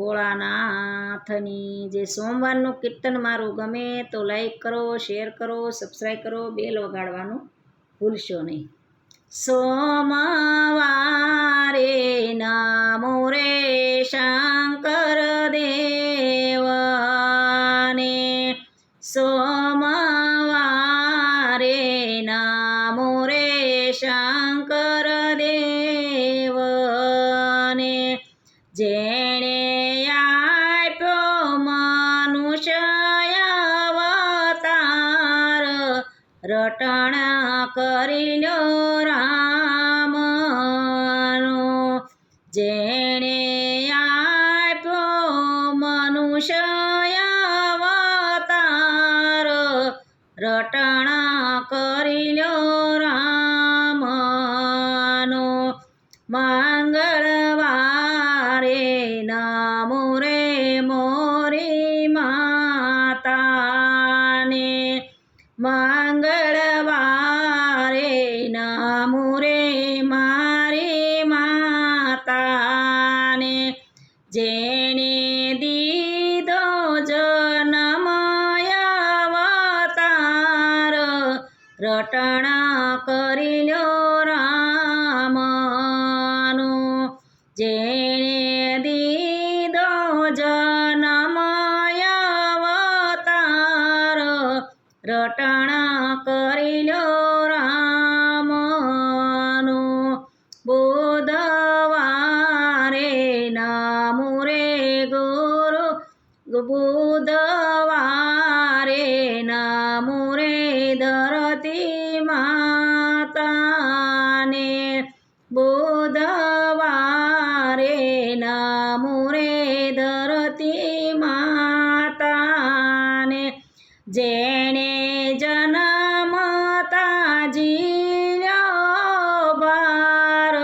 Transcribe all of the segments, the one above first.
ભોળાનાથની જે સોમવારનું કીર્તન મારું ગમે તો લાઈક કરો, શેર કરો, સબસ્ક્રાઈબ કરો, બેલ વગાડવાનું ભૂલશો નહીં. સોમવારે નમો રે શંકર દેવને, સોમવારે નમો રે શંકર દેવને, જેણે આપ્યો મનુષ્ય અવતાર, રટણ કરી લ્યો રામનો. જેણે આપ્યો મનુષ્ય અવતાર, રટણ કરી લ્યો રામનો. મંગળવારે નમો રે મોરી માતાને, મંગળવારે નમો રે મારી માતાને, જેણે દીધો જન્મ અવતાર, રટણ કરી લ્યો રામનો. જેણે દીધો જન્મ અવતાર, રટણ કરી લ્યો રામનો. બુધવારે નમો રે ગુરુ, બુધવારે નમો રે ધરતી માતાને, બુધવારે નમો રે ધરતી માતાને. જેણે જન્મતા જીલ્યો ભાર,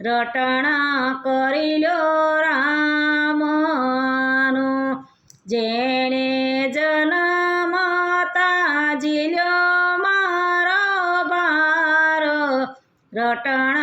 રટણ કરી લ્યો રામનો. જેણે જન્મતા જીલ્યો મારો ભાર, રટણ